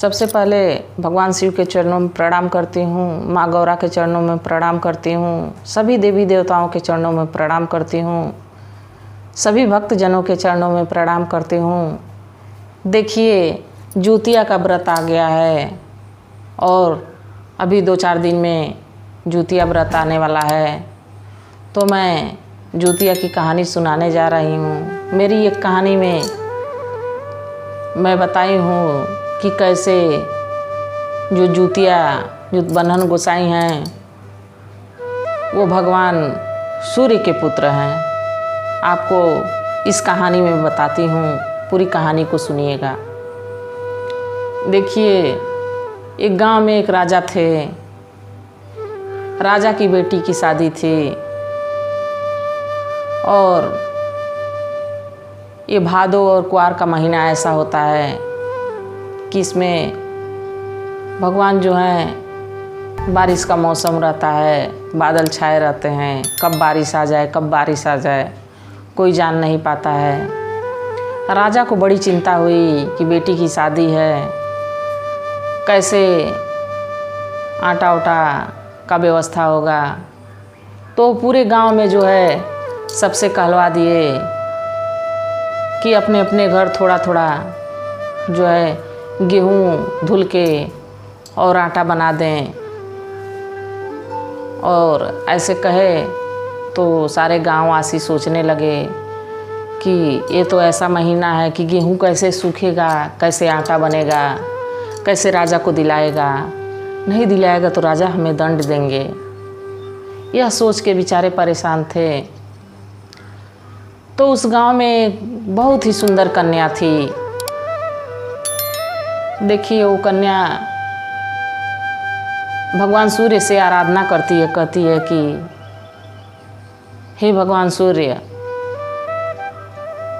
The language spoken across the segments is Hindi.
सबसे पहले भगवान शिव के चरणों में प्रणाम करती हूँ, माँ गौरा के चरणों में प्रणाम करती हूँ, सभी देवी देवताओं के चरणों में प्रणाम करती हूँ, सभी भक्तजनों के चरणों में प्रणाम करती हूँ। देखिए, जुतिया का व्रत आ गया है और अभी 2-4 दिन में जुतिया व्रत आने वाला है, तो मैं जुतिया की कहानी सुनाने जा रही हूँ। मेरी एक कहानी में मैं बताई हूँ कि कैसे जो बन्हन गोसाई हैं वो भगवान सूर्य के पुत्र हैं। आपको इस कहानी में बताती हूँ, पूरी कहानी को सुनिएगा। देखिए, एक गांव में एक राजा थे। राजा की बेटी की शादी थी और ये भादो और कुआर का महीना ऐसा होता है कि इसमें भगवान जो हैं, बारिश का मौसम रहता है, बादल छाए रहते हैं, कब बारिश आ जाए कब बारिश आ जाए कोई जान नहीं पाता है। राजा को बड़ी चिंता हुई कि बेटी की शादी है, कैसे आटा उटा का व्यवस्था होगा। तो पूरे गांव में जो है सबसे कहलवा दिए कि अपने अपने घर थोड़ा थोड़ा जो है गेहूँ धुल के और आटा बना दें। और ऐसे कहे तो सारे गांववासी सोचने लगे कि ये तो ऐसा महीना है कि गेहूँ कैसे सूखेगा, कैसे आटा बनेगा, कैसे राजा को दिलाएगा, नहीं दिलाएगा तो राजा हमें दंड देंगे। यह सोच के बेचारे परेशान थे। तो उस गांव में बहुत ही सुंदर कन्या थी। देखिए, वो कन्या भगवान सूर्य से आराधना करती है, कहती है कि हे भगवान सूर्य,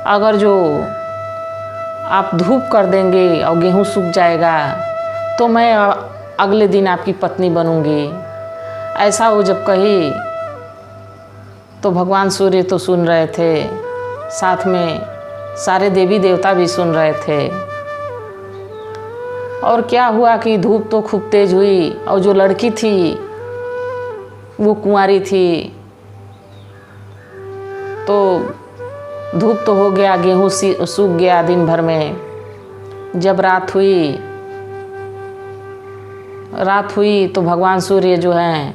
अगर जो आप धूप कर देंगे और गेहूँ सूख जाएगा तो मैं अगले दिन आपकी पत्नी बनूंगी। ऐसा वो जब कही तो भगवान सूर्य तो सुन रहे थे, साथ में सारे देवी देवता भी सुन रहे थे। और क्या हुआ कि धूप तो खूब तेज हुई और जो लड़की थी वो कुंवारी थी। तो धूप तो हो गया, गेहूँ सूख गया दिन भर में। जब रात हुई तो भगवान सूर्य जो हैं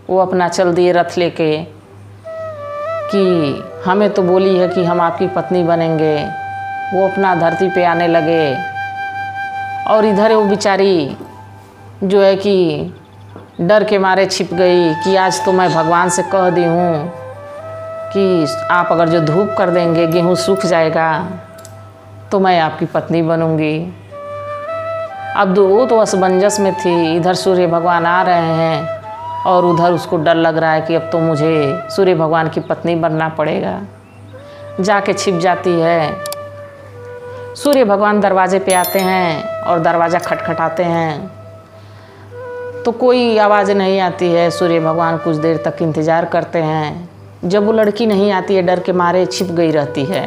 वो अपना चल दिए रथ लेके कि हमें तो बोली है कि हम आपकी पत्नी बनेंगे। वो अपना धरती पे आने लगे और इधर वो बेचारी जो है कि डर के मारे छिप गई कि आज तो मैं भगवान से कह दी हूँ कि आप अगर जो धूप कर देंगे गेहूँ सूख जाएगा तो मैं आपकी पत्नी बनूंगी। अब वो तो असमंजस में थी, इधर सूर्य भगवान आ रहे हैं और उधर उसको डर लग रहा है कि अब तो मुझे सूर्य भगवान की पत्नी बनना पड़ेगा। जाके छिप जाती है। सूर्य भगवान दरवाजे पे आते हैं और दरवाज़ा खटखटाते हैं तो कोई आवाज़ नहीं आती है। सूर्य भगवान कुछ देर तक इंतज़ार करते हैं। जब वो लड़की नहीं आती है, डर के मारे छिप गई रहती है।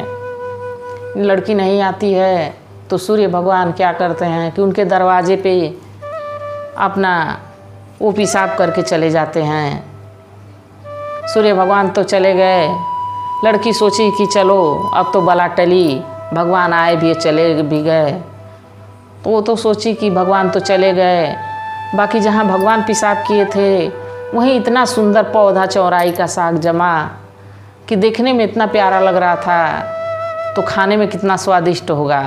लड़की नहीं आती है तो सूर्य भगवान क्या करते हैं कि उनके दरवाजे पे अपना वो पेशाब करके चले जाते हैं। सूर्य भगवान तो चले गए। लड़की सोची कि चलो अब तो बला टली, भगवान आए भी चले भी गए। तो वो तो सोची कि भगवान तो चले गए, बाकी जहाँ भगवान पेशाब किए थे वहीं इतना सुंदर पौधा चौराई का साग जमा कि देखने में इतना प्यारा लग रहा था, तो खाने में कितना स्वादिष्ट होगा।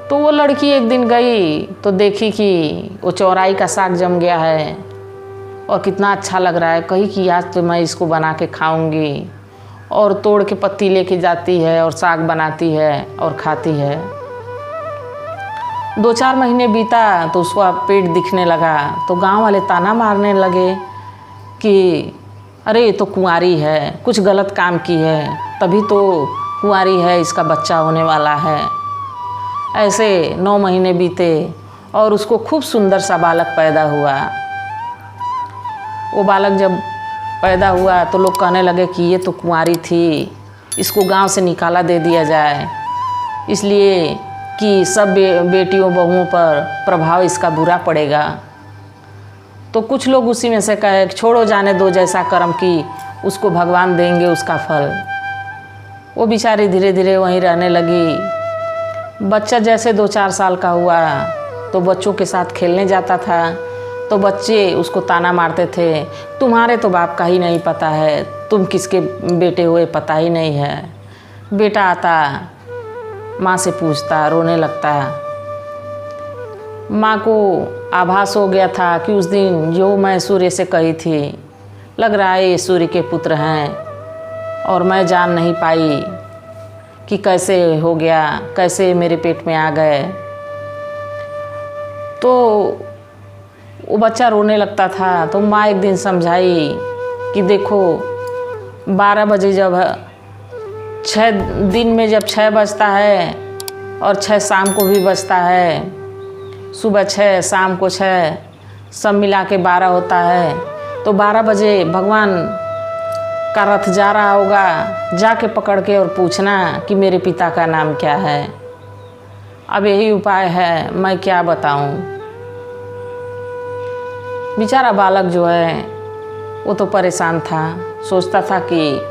तो वो लड़की एक दिन गई तो देखी कि वो चौराई का साग जम गया है और कितना अच्छा लग रहा है। कही कि आज तो मैं इसको बना के खाऊंगी। और तोड़ के पत्ती लेके जाती है और साग बनाती है और खाती है। 2-4 महीने बीता तो उसका पेट दिखने लगा। तो गांव वाले ताना मारने लगे कि अरे ये तो कुंवारी है, कुछ गलत काम की है, तभी तो कुंवारी है, इसका बच्चा होने वाला है। ऐसे 9 महीने बीते और उसको खूब सुंदर सा बालक पैदा हुआ। वो बालक जब पैदा हुआ तो लोग कहने लगे कि ये तो कुंवारी थी, इसको गांव से निकाला दे दिया जाए। इसलिए कि सब बेटियों बहुओं पर प्रभाव इसका बुरा पड़ेगा। तो कुछ लोग उसी में से कहे छोड़ो जाने दो, जैसा कर्म की उसको भगवान देंगे उसका फल। वो बेचारी धीरे धीरे वहीं रहने लगी। बच्चा जैसे 2-4 साल का हुआ तो बच्चों के साथ खेलने जाता था, तो बच्चे उसको ताना मारते थे, तुम्हारे तो बाप का ही नहीं पता है, तुम किसके बेटे हुए पता ही नहीं है। बेटा आता माँ से पूछता, रोने लगता। माँ को आभास हो गया था कि उस दिन जो मैं सूर्य से कही थी, लग रहा है ये सूर्य के पुत्र हैं, और मैं जान नहीं पाई कि कैसे हो गया, कैसे मेरे पेट में आ गए। तो वो बच्चा रोने लगता था। तो माँ एक दिन समझाई कि देखो 12 बजे जब 6 दिन में जब 6 बजता है और 6 शाम को भी बजता है, सुबह 6 शाम को 6 सब मिला के 12 होता है। तो 12 बजे भगवान का रथ जा रहा होगा, जाके पकड़ के और पूछना कि मेरे पिता का नाम क्या है। अब यही उपाय है, मैं क्या बताऊं। बेचारा बालक जो है वो तो परेशान था, सोचता था कि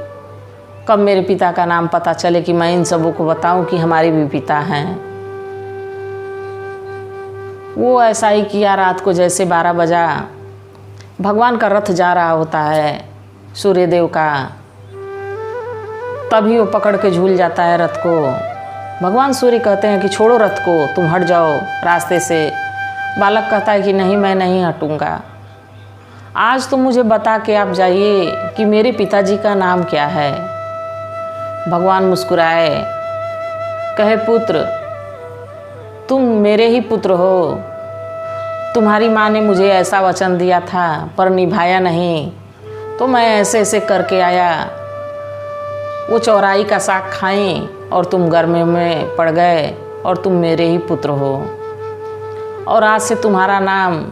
कब मेरे पिता का नाम पता चले कि मैं इन सबों को बताऊं कि हमारे भी पिता हैं। वो ऐसा ही किया। रात को जैसे 12 बजा, भगवान का रथ जा रहा होता है सूर्यदेव का, तभी वो पकड़ के झूल जाता है रथ को। भगवान सूर्य कहते हैं कि छोड़ो रथ को, तुम हट जाओ रास्ते से। बालक कहता है कि नहीं, मैं नहीं हटूंगा। आज तो मुझे बता के आप जाइए कि मेरे पिताजी का नाम क्या है। भगवान मुस्कुराए, कहे पुत्र तुम मेरे ही पुत्र हो। तुम्हारी माँ ने मुझे ऐसा वचन दिया था पर निभाया नहीं, तो मैं ऐसे ऐसे करके आया। वो चौराई का साग खाई और तुम गर्मी में पड़ गए, और तुम मेरे ही पुत्र हो। और आज से तुम्हारा नाम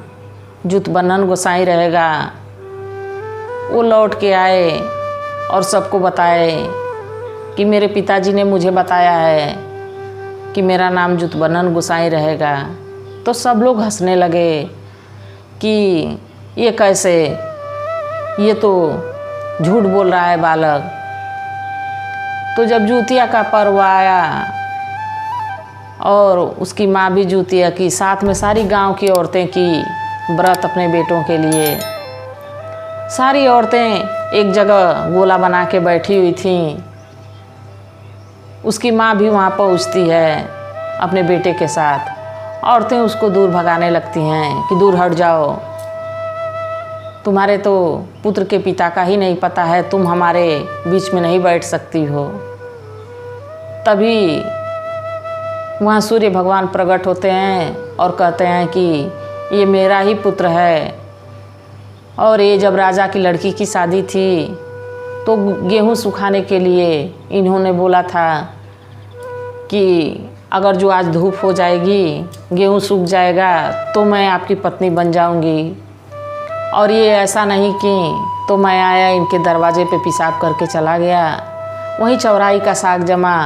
जुतबन्नन गोसाई रहेगा। वो लौट के आए और सबको बताए कि मेरे पिताजी ने मुझे बताया है कि मेरा नाम जुतबन्नन गोसाई रहेगा। तो सब लोग हंसने लगे कि ये कैसे, ये तो झूठ बोल रहा है बालक। तो जब जूतिया का पर्व आया और उसकी माँ भी जूतिया की, साथ में सारी गांव की औरतें की व्रत अपने बेटों के लिए। सारी औरतें एक जगह गोला बना के बैठी हुई थीं। उसकी माँ भी वहाँ पहुँचती है अपने बेटे के साथ। औरतें उसको दूर भगाने लगती हैं कि दूर हट जाओ, तुम्हारे तो पुत्र के पिता का ही नहीं पता है, तुम हमारे बीच में नहीं बैठ सकती हो। तभी वहाँ सूर्य भगवान प्रकट होते हैं और कहते हैं कि ये मेरा ही पुत्र है। और ये जब राजा की लड़की की शादी थी तो गेहूँ सुखाने के लिए इन्होंने बोला था कि अगर जो आज धूप हो जाएगी, गेहूँ सूख जाएगा, तो मैं आपकी पत्नी बन जाऊंगी। और ये ऐसा नहीं कि तो मैं आया इनके दरवाजे पे पेशाब करके चला गया। वहीं चौराई का साग जमा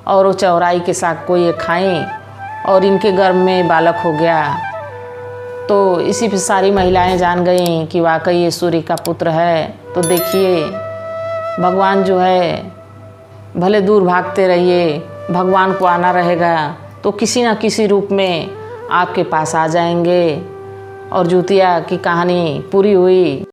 और वो चौराई के साग को ये खाएं और इनके गर्भ में बालक हो गया। तो इसी पे सारी महिलाएं जान गईं कि वाकई ये सूर्य का पुत्र है। तो देखिए भगवान जो है, भले दूर भागते रहिए, भगवान को आना रहेगा तो किसी न किसी रूप में आपके पास आ जाएंगे। और जूतिया की कहानी पूरी हुई।